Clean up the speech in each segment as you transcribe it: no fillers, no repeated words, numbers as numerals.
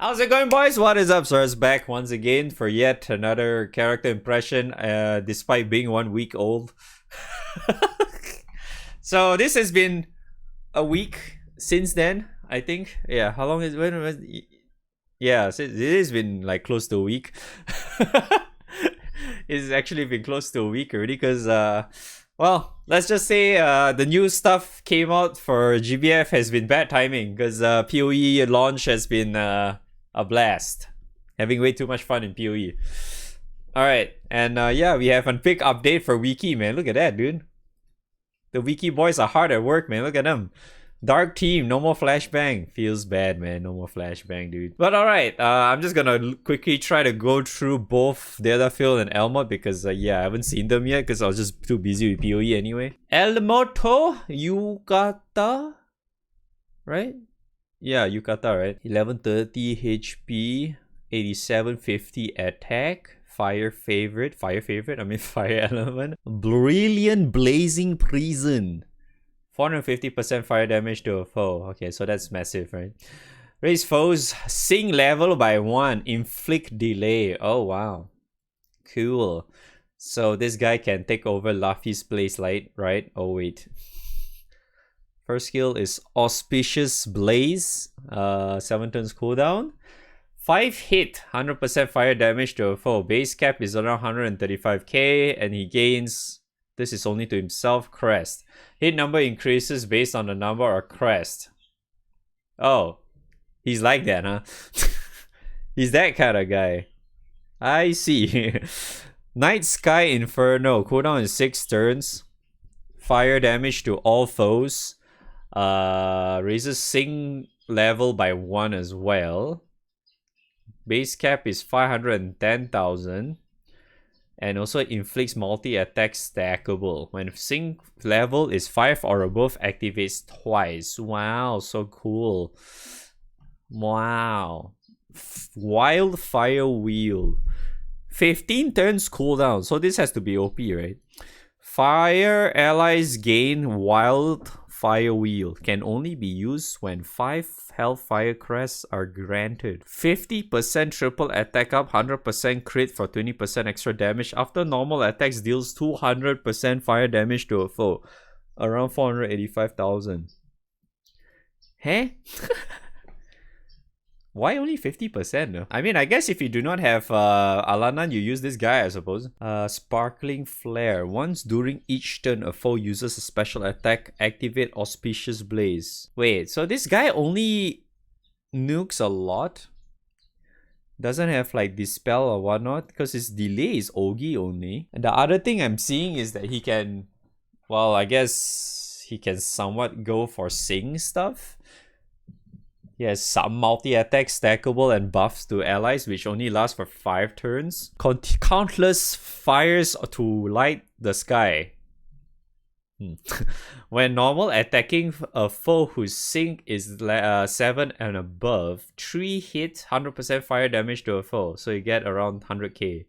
How's it going, boys? What is up? Sora's back once again for yet another character impression, despite being 1 week old. So this has been a week since then, I think. Yeah, how long is when? Yeah, so it has been like close to a week. It's actually been close to a week already because well, let's just say the new stuff came out for GBF has been bad timing because PoE launch has been a blast. Having way too much fun in PoE. Alright, and yeah, we have a big update for Wiki, man. Look at that, dude. The Wiki boys are hard at work, man. Look at them. Dark team, no more flashbang. Feels bad, man. No more flashbang, dude. But alright, I'm just gonna quickly try to go through both Dia Field and Elmott because, yeah, I haven't seen them yet because I was just too busy with PoE anyway. Elmoto, Yukata, right? Yeah, Yukata, right? 1130 HP, 8750 attack. Fire favorite, I mean fire element. Brilliant blazing prison. 450% fire damage to a foe. Okay, so that's massive, right? Raise foes sing level by 1. Inflict delay. Oh, wow. Cool. So this guy can take over Luffy's place, right? Oh, wait. First skill is Auspicious Blaze. 7 turns cooldown. 5 hit, 100% fire damage to a foe. Base cap is around 135k and he gains, this is only to himself, crest. Hit number increases based on the number or crest. Oh, he's like that, huh? He's that kind of guy. I see. Night Sky Inferno, cooldown is 6 turns. Fire damage to all foes. Raises sing level by 1 as well. Base cap is 510,000. And also inflicts multi-attack stackable. When sing level is 5 or above, activates twice. Wow, so cool. Wow. Wildfire Wheel. 15 turns cooldown. So this has to be OP, right? Fire allies gain Wildfire Wheel. Can only be used when 5 Hellfire crests are granted. 50% triple attack up, 100% crit for 20% extra damage. After normal attacks deals 200% fire damage to a foe. Around 485,000. Huh? Why only 50% though? I mean, I guess if you do not have Alanan, you use this guy, I suppose. Sparkling Flare. Once during each turn, a foe uses a special attack, activate Auspicious Blaze. Wait, so this guy only nukes a lot? Doesn't have like Dispel or whatnot? Because his delay is Ogi only. And the other thing I'm seeing is that he can, well, I guess he can somewhat go for Sing stuff. He has some multi-attack stackable and buffs to allies which only last for 5 turns. Countless fires to light the sky. When normal, attacking a foe whose sync is 7 and above, 3 hits, 100% fire damage to a foe. So you get around 100k.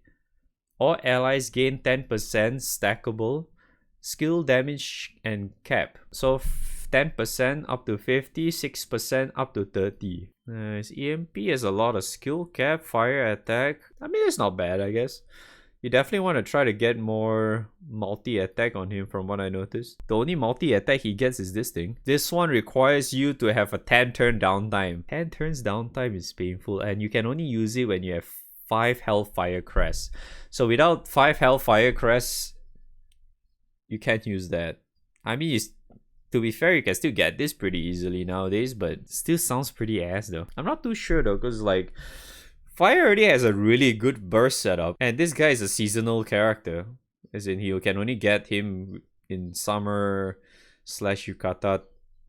All allies gain 10% stackable, skill damage and cap. So 10% up to 50, 6% up to 30. His EMP has a lot of skill cap, fire attack. I mean, it's not bad, I guess. You definitely want to try to get more multi-attack on him from what I noticed. The only multi-attack he gets is this thing. This one requires you to have a 10-turn downtime. 10 turns downtime is painful and you can only use it when you have 5 Hellfire crests. So without 5 Hellfire crests, you can't use that. I mean, to be fair, you can still get this pretty easily nowadays, but still sounds pretty ass though. I'm not too sure though, because like, Fire already has a really good burst setup, and this guy is a seasonal character. As in, you can only get him in summer / Yukata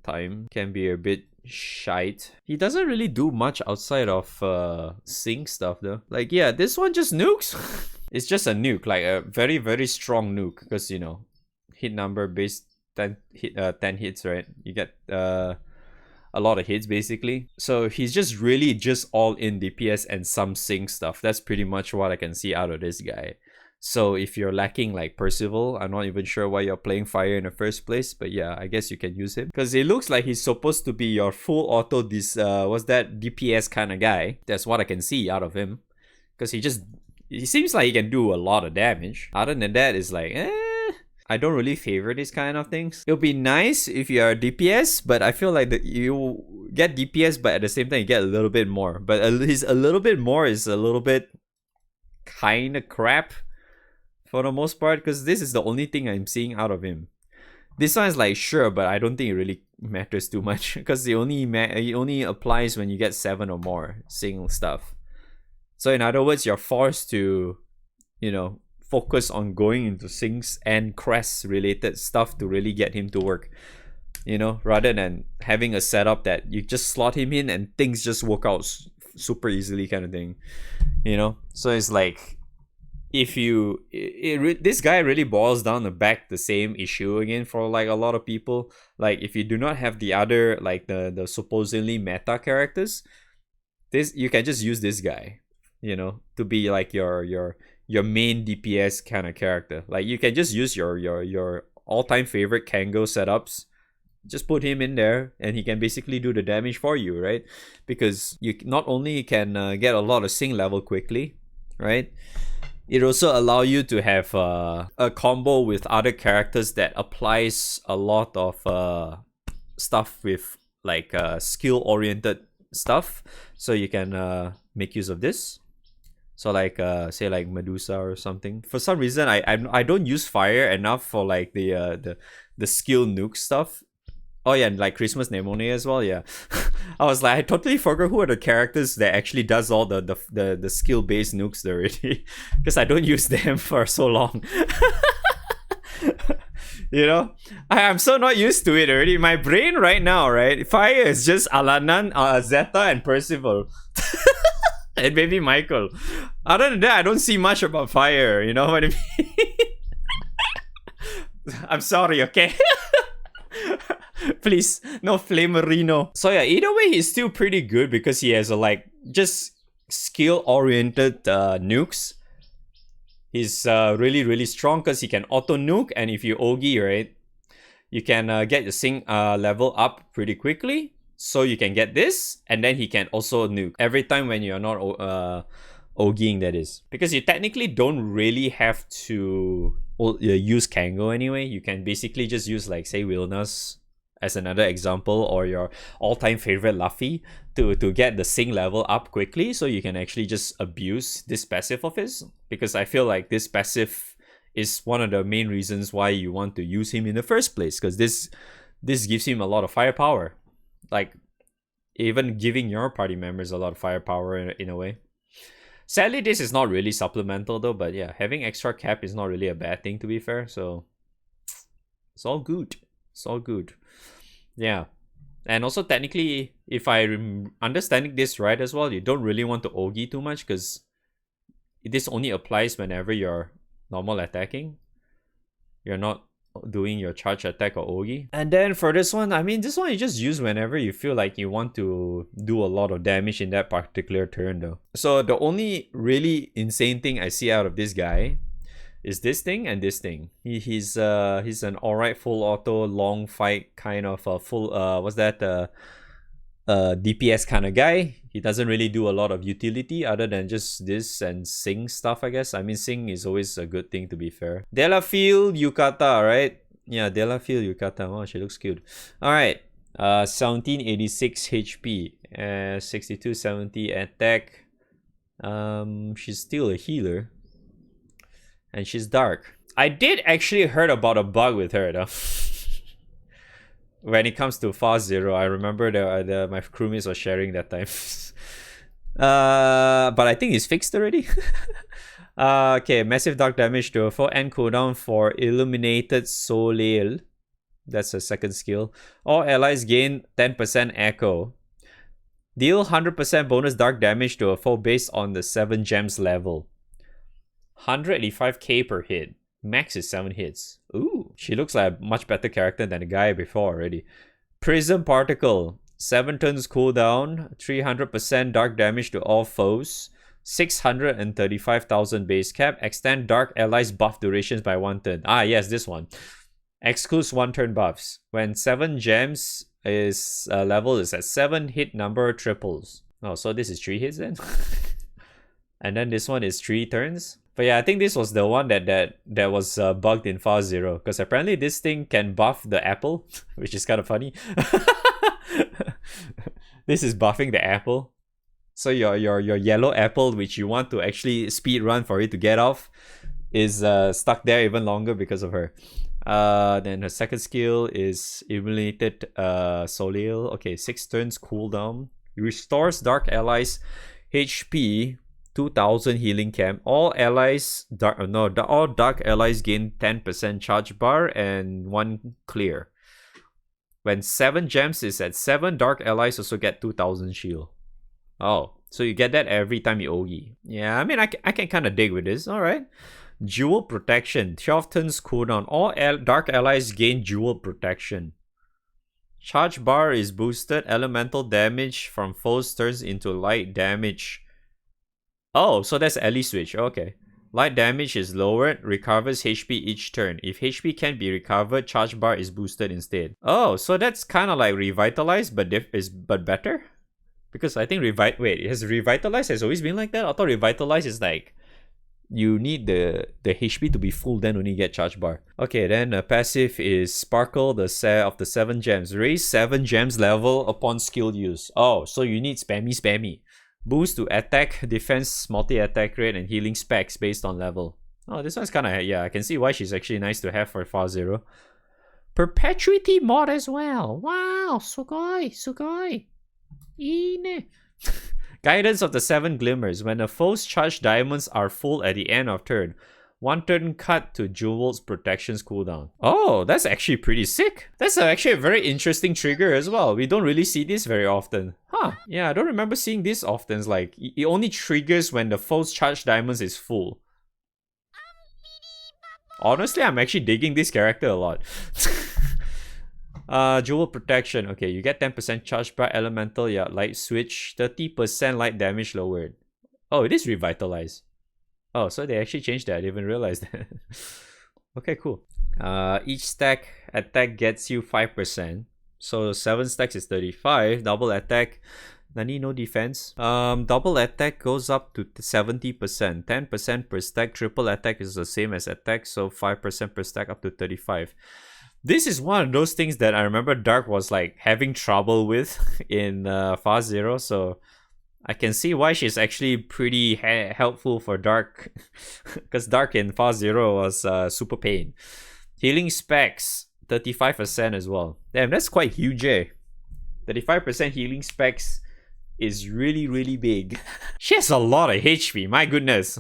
time. Can be a bit shite. He doesn't really do much outside of sync stuff though. Like, yeah, this one just nukes. It's just a nuke, like a very, very strong nuke, because, you know, hit number based 10 hits, right? You get a lot of hits basically. So he's just really just all in DPS and some sync stuff. That's pretty much what I can see out of this guy. So if you're lacking like Percival, I'm not even sure why you're playing fire in the first place, but yeah, I guess you can use him. Because it looks like he's supposed to be your full auto what's that, DPS kind of guy. That's what I can see out of him. Because he seems like he can do a lot of damage. Other than that, it's like, I don't really favor these kind of things. It'll be nice if you are DPS, but I feel like that you get DPS, but at the same time you get a little bit more. But a little bit more is a little bit kind of crap for the most part, because this is the only thing I'm seeing out of him. This one is like, sure, but I don't think it really matters too much, because it only applies when you get 7 or more single stuff. So in other words, you're forced to, focus on going into Sings and Crest related stuff to really get him to work, rather than having a setup that you just slot him in and things just work out super easily kind of thing, So it's like, this guy really boils down the same issue again for like a lot of people. Like if you do not have the other, like the supposedly meta characters, you can just use this guy, to be like your main DPS kind of character. Like you can just use your all-time favorite Kango setups, just put him in there and he can basically do the damage for you, right? Because you not only can get a lot of sing level quickly, right? It also allow you to have a combo with other characters that applies a lot of stuff with like skill oriented stuff. So you can make use of this. So like say like Medusa or something. For some reason I don't use fire enough for like the skill nuke stuff. Oh yeah, and like Christmas Nemone as well, yeah. I was like, I totally forgot who are the characters that actually does all the skill-based nukes already. Because I don't use them for so long. I'm so not used to it already. My brain right now, right? Fire is just Alanan, Zeta, and Percival. And maybe Michael. Other than that, I don't see much about fire, you know what I mean? I'm sorry, okay? Please, no flamerino. So yeah, either way, he's still pretty good because he has just skill-oriented nukes. He's really, really strong because he can auto-nuke, and if you Ogi, right, you can get your Sing level up pretty quickly. So you can get this, and then he can also nuke every time when you're not Ogiing, that is. Because you technically don't really have to use Kango anyway. You can basically just use like, say, Wilnas as another example, or your all-time favorite Luffy to get the Sing level up quickly, so you can actually just abuse this passive of his. Because I feel like this passive is one of the main reasons why you want to use him in the first place, because this gives him a lot of firepower. Like, even giving your party members a lot of firepower in a way. Sadly, this is not really supplemental though, but yeah, having extra cap is not really a bad thing, to be fair, so it's all good. It's all good. Yeah. And also technically, if I'm understanding this right as well, you don't really want to Ogi too much, because this only applies whenever you're normal attacking. You're not doing your charge attack or Ogi. And then for this one, I mean, this one you just use whenever you feel like you want to do a lot of damage in that particular turn though. So the only really insane thing I see out of this guy is this thing and this thing. He's an alright full auto long fight kind of full DPS kind of guy. He doesn't really do a lot of utility other than just this and Sing stuff, I guess. I mean, Sing is always a good thing, to be fair. Dia Field, Yukata, right? Yeah, Dia Field, Yukata. Wow, she looks cute. Alright. 1786 HP. 6270 attack. She's still a healer. And she's dark. I did actually heard about a bug with her though. When it comes to Fast Zero, I remember my crewmates were sharing that time. But I think it's fixed already. Okay, massive dark damage to a full end cooldown for Illuminated Soleil. That's a second skill. All allies gain 10% echo. Deal 100% bonus dark damage to a foe based on the 7 gems level. 185k per hit. Max is 7 hits. Ooh, she looks like a much better character than the guy before already. Prism Particle. 7 turns cooldown. 300% dark damage to all foes. 635,000 base cap. Extend Dark Allies buff durations by 1 turn. Ah, yes, this one. Excludes 1 turn buffs. When 7 gems is level is at 7, hit number triples. Oh, so this is 3 hits then? And then this one is 3 turns. But yeah, I think this was the one that was bugged in File 0. Because apparently this thing can buff the apple, which is kind of funny. This is buffing the apple. So your yellow apple, which you want to actually speed run for it to get off, is stuck there even longer because of her. Then her second skill is Illuminated Soleil. Okay, 6 turns cooldown. Restores Dark Allies HP 2000 healing camp. All dark allies gain 10% charge bar and 1 clear. When 7 gems is at 7, dark allies also get 2000 shield. Oh, so you get that every time you OE. Yeah, I mean, I can kind of dig with this. Alright. Jewel Protection. 12 turns cooldown. All dark allies gain Jewel Protection. Charge bar is boosted. Elemental damage from foes turns into light damage. Oh, so that's ally switch. Okay. Light damage is lowered, recovers HP each turn. If HP can be recovered, charge bar is boosted instead. Oh, so that's kind of like revitalized, but better? Because I think revitalized has always been like that? I thought revitalized is like you need the HP to be full, then only get charge bar. Okay, then passive is Sparkle of the 7 gems. Raise 7 gems level upon skill use. Oh, so you need spammy. Boost to attack, defense, multi-attack rate, and healing specs based on level. Oh, this one's kind of, yeah, I can see why she's actually nice to have for Far Zero. Perpetuity mod as well. Wow, sugoi. Ine. Guidance of the 7 Glimmers. When a foe's charged diamonds are full at the end of turn, 1 turn cut to Jewel's protections cooldown. Oh, that's actually pretty sick. That's actually a very interesting trigger as well. We don't really see this very often. Huh. Yeah, I don't remember seeing this often. It's like, it only triggers when the foe's charged diamonds is full. Honestly, I'm actually digging this character a lot. Jewel Protection. Okay, you get 10% charge by elemental. Yeah, light switch. 30% light damage lowered. Oh, it is revitalized. Oh, so they actually changed that. I didn't even realize that. Okay, cool. Each stack attack gets you 5%. So 7 stacks is 35. Double attack. Nani, no defense. Double attack goes up to 70%. 10% per stack. Triple attack is the same as attack. So 5% per stack up to 35. This is one of those things that I remember Dark was like having trouble with in Far Zero. So I can see why she's actually pretty helpful for Dark. Because Dark in Far Zero was super pain. Healing specs, 35% as well. Damn, that's quite huge, eh? 35% healing specs is really, really big. She has a lot of HP, my goodness.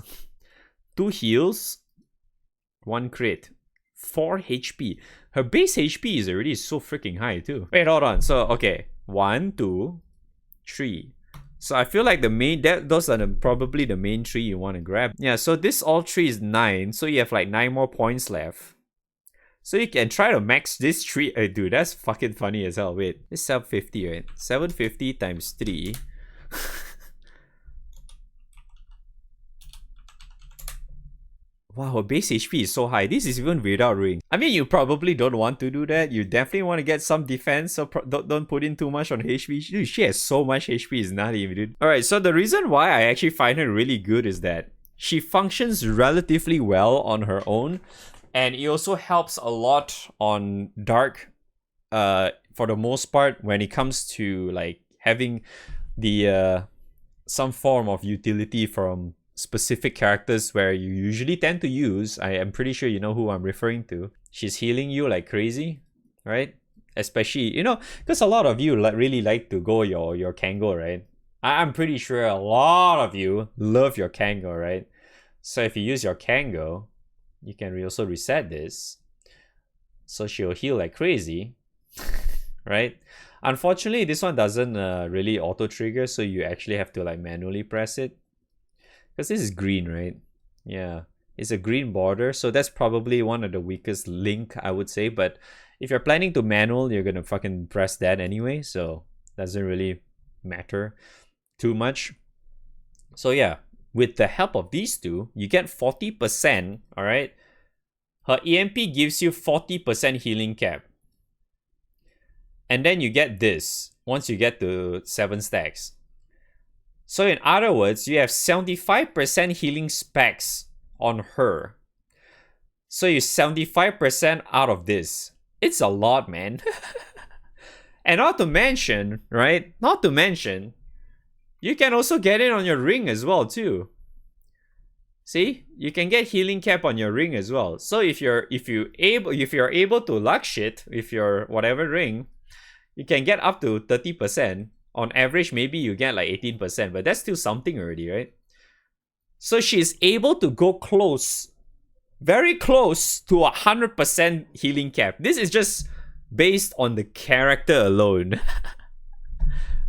2 heals, 1 crit, 4 HP. Her base HP is already so freaking high too. Wait, hold on. So, okay. 1, 2, 3. So I feel like those are probably the main 3 you want to grab. Yeah, so this all 3 is 9. So you have like 9 more points left. So you can try to max this 3. Dude, that's fucking funny as hell. Wait, it's 750, right? 750 times 3. Wow, her base HP is so high. This is even without ring. I mean, you probably don't want to do that. You definitely want to get some defense, so don't put in too much on HP. Dude, she has so much HP, it's not even, dude. Alright, so the reason why I actually find her really good is that she functions relatively well on her own, and it also helps a lot on Dark for the most part when it comes to like having the some form of utility from specific characters where you usually tend to use. I am pretty sure you know who I'm referring to. She's healing you like crazy, right? Especially, you know, because a lot of you really like to go your Kango, right? I'm pretty sure a lot of you love your Kango, right? So if you use your Kango, you can also reset this. So she'll heal like crazy, right? Unfortunately, this one doesn't really auto trigger, so you actually have to like manually press it. Because this is green, right? Yeah, it's a green border, so that's probably one of the weakest link, I would say. But if you're planning to manual, you're gonna fucking press that anyway, so doesn't really matter too much. So yeah, with the help of these two, you get 40%, alright? Her EMP gives you 40% healing cap. And then you get this once you get to 7 stacks. So in other words, you have 75% healing specs on her. So you're 75% out of this. It's a lot, man. And not to mention, right? Not to mention, you can also get it on your ring as well too. See, you can get healing cap on your ring as well. So if you're able to luck shit with your whatever ring, you can get up to 30%. On average, maybe you get like 18%, but that's still something already, right? So she's able to go close, very close to 100% healing cap. This is just based on the character alone.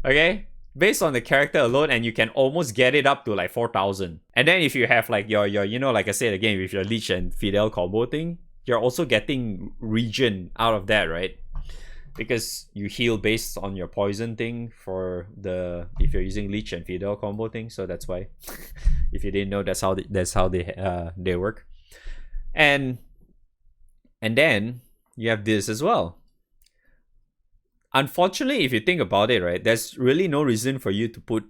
Okay? Based on the character alone, and you can almost get it up to like 4,000. And then if you have like your you know, like I said again, with your Leech and Fidel combo thing, you're also getting regen out of that, right? Because you heal based on your poison thing for the, if you're using Leech and Fidel combo thing, so that's why. If you didn't know, that's how they work. And then you have this as well. Unfortunately, if you think about it, right, there's really no reason for you to put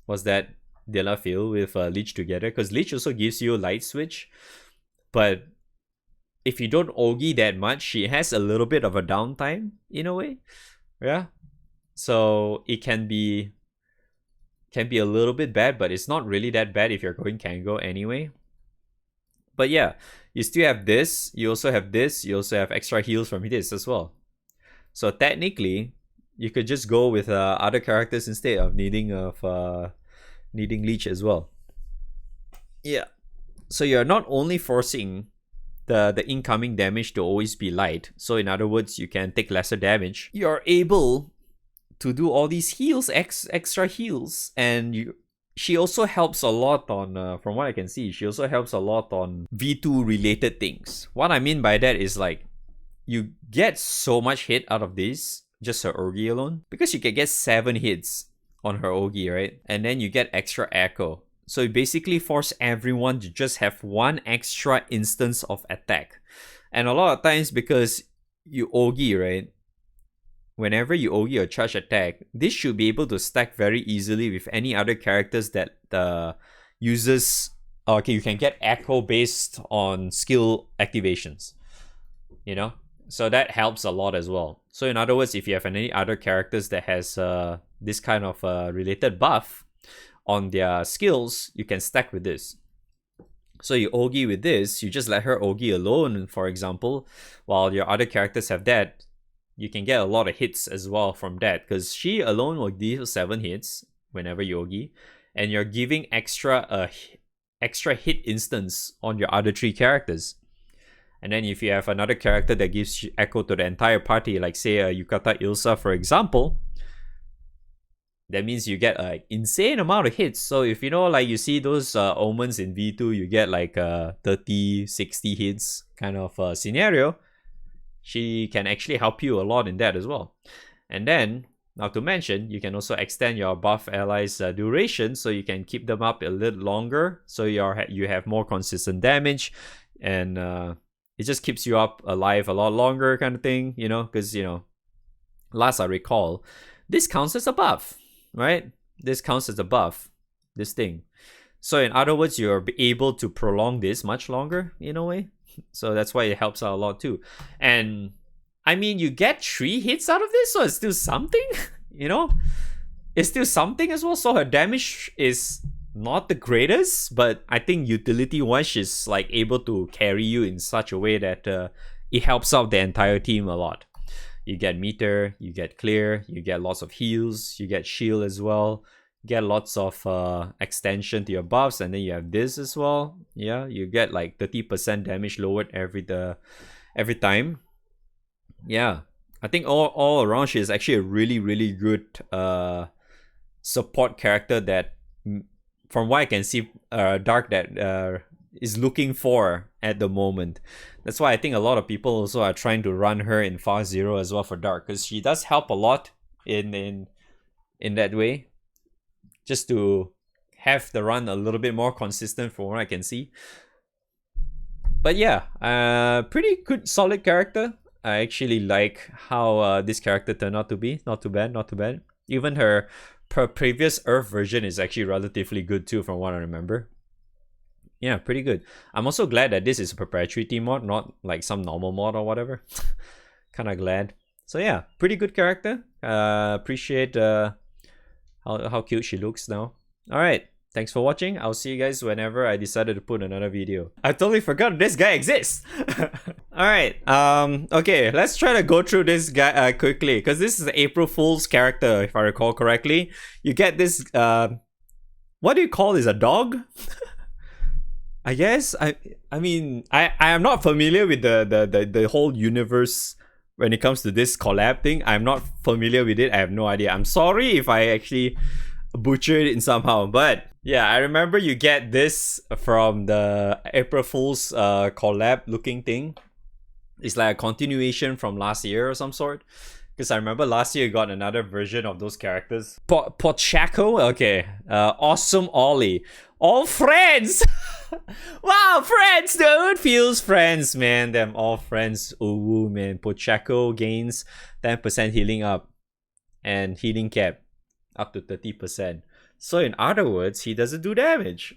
what's that, Dia Field with Leech together, because Leech also gives you a light switch. But if you don't Ogi that much, she has a little bit of a downtime in a way. Yeah. So it can be a little bit bad, but it's not really that bad if you're going Kango anyway. But yeah, you still have this, you also have this, you also have extra heals from this as well. So technically, you could just go with other characters instead of needing Leech as well. Yeah. So you're not only forcing the incoming damage to always be light. So in other words, you can take lesser damage. You're able to do all these heals, extra heals, and she also helps a lot on, from what I can see, she also helps a lot on V2 related things. What I mean by that is like, you get so much hit out of this, just her Ogi alone, because you can get 7 hits on her Ogi, right? And then you get extra echo. So you basically force everyone to just have 1 extra instance of attack. And a lot of times, because you Ogi, right? Whenever you Ogi or charge attack, this should be able to stack very easily with any other characters that uses... Okay, you can get echo based on skill activations. You know? So that helps a lot as well. So in other words, if you have any other characters that has this kind of related buff on their skills, you can stack with this. So you Ogi with this, you just let her Ogi alone, for example, while your other characters have that, you can get a lot of hits as well from that, because she alone will deal 7 hits whenever you Ogi, and you're giving extra hit instance on your other 3 characters. And then if you have another character that gives echo to the entire party, like say a Yukata Ilsa, for example, that means you get an insane amount of hits. So if you know, like you see those omens in V2, you get like 30, 60 hits kind of scenario. She can actually help you a lot in that as well. And then, not to mention, you can also extend your buff allies' duration, so you can keep them up a little longer, so you have more consistent damage, and it just keeps you up alive a lot longer, kind of thing, you know, because, you know, last I recall, this counts as a buff, right? This counts as a buff, this thing. So in other words, you're able to prolong this much longer in a way. So that's why it helps out a lot too. And I mean, you get 3 hits out of this, so it's still something, you know? It's still something as well. So her damage is not the greatest, but I think utility-wise, she's like able to carry you in such a way that it helps out the entire team a lot. You get meter, you get clear, you get lots of heals, you get shield as well, get lots of extension to your buffs, and then you have this as well. Yeah, you get like 30% damage lowered every time. Yeah, I think all around she is actually a really, really good support character that, from what I can see, Dark that is looking for at the moment. That's why I think a lot of people also are trying to run her in Far Zero as well for Dark, because she does help a lot in that way, just to have the run a little bit more consistent from what I can see. But yeah, pretty good, solid character. I actually like how this character turned out to be. Not too bad, not too bad. Even her previous Earth version is actually relatively good too, from what I remember. Yeah, pretty good. I'm also glad that this is a perpetuity mod, not like some normal mod or whatever. Kind of glad. So yeah, pretty good character. Appreciate how cute she looks now. All right. Thanks for watching. I'll see you guys whenever I decided to put another video. I totally forgot this guy exists. Alright, okay, let's try to go through this guy quickly, because this is April Fool's character, if I recall correctly. You get this, what do you call this, a dog? I guess, I mean, I am not familiar with the whole universe when it comes to this collab thing. I'm not familiar with it, I have no idea. I'm sorry if I actually butchered it somehow, but yeah, I remember you get this from the April Fool's collab looking thing. It's like a continuation from last year or some sort, because I remember last year you got another version of those characters. Pochacco, okay. Awesome Ollie, all friends. Wow, friends, dude. Feels friends, man. Them all friends. Ooh, man. Pochacco gains 10% healing up and healing cap up to 30%. So in other words, he doesn't do damage.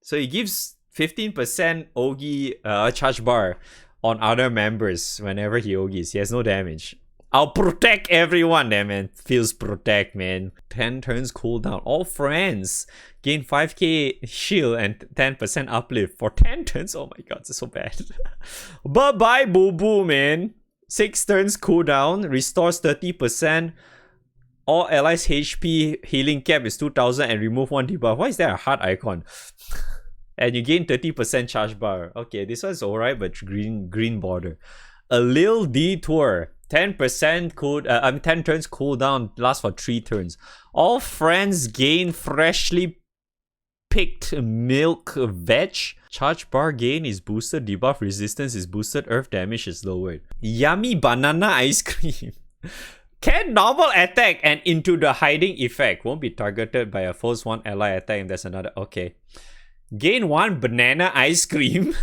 So he gives 15% Ogi charge bar on other members whenever he Ogis. He has no damage. I'll protect everyone there, man. Feels protect, man. 10 turns cooldown. All friends gain 5k shield and 10% uplift for 10 turns. Oh my god, it's so bad. Bye-bye, boo-boo, man. 6 turns cooldown. Restores 30%. All allies HP healing cap is 2000 and remove 1 debuff. Why is there a heart icon? And you gain 30% charge bar. Okay, this one's alright, but green border. A Lil Detour. 10% cool 10 turns cooldown, lasts for 3 turns. All friends gain freshly picked milk veg. Charge bar gain is boosted, debuff resistance is boosted, earth damage is lowered. Yummy banana ice cream. Can normal attack and into the hiding effect. Won't be targeted by a foe's one ally attack, and there's another. Okay. Gain 1 banana ice cream.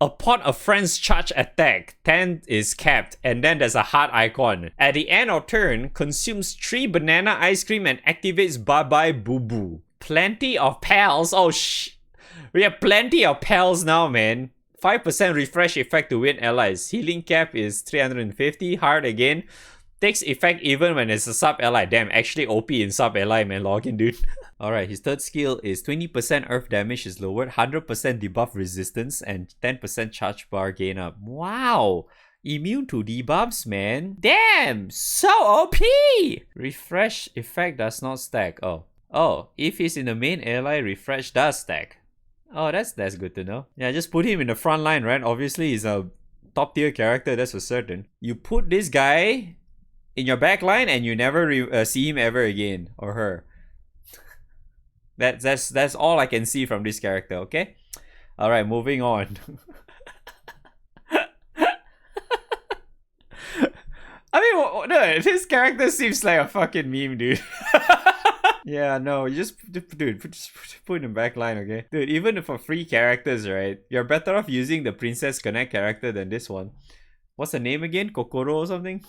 Upon a friend's charge attack, 10 is capped, and then there's a heart icon. At the end of turn, consumes 3 banana ice cream and activates Bye Bye Boo Boo. Plenty of pals. Oh we have plenty of pals now, man. 5% refresh effect to win allies. Healing cap is 350. Hard again. Takes effect even when it's a sub ally. Damn, actually OP in sub ally, man. Login, dude. Alright, his third skill is 20% earth damage is lowered, 100% debuff resistance, and 10% charge bar gain up. Wow! Immune to debuffs, man. Damn! So OP! Refresh effect does not stack. Oh, if he's in the main ally, refresh does stack. Oh, that's good to know. Yeah, just put him in the front line, right? Obviously, he's a top tier character, that's for certain. You put this guy in your back line and you never see him ever again, or her. That's all I can see from this character, okay? Alright, moving on. I mean, no, this character seems like a fucking meme, dude. Yeah, no, you just put in back line, okay? Dude, even for free characters, right? You're better off using the Princess Connect character than this one. What's the name again? Kokoro or something?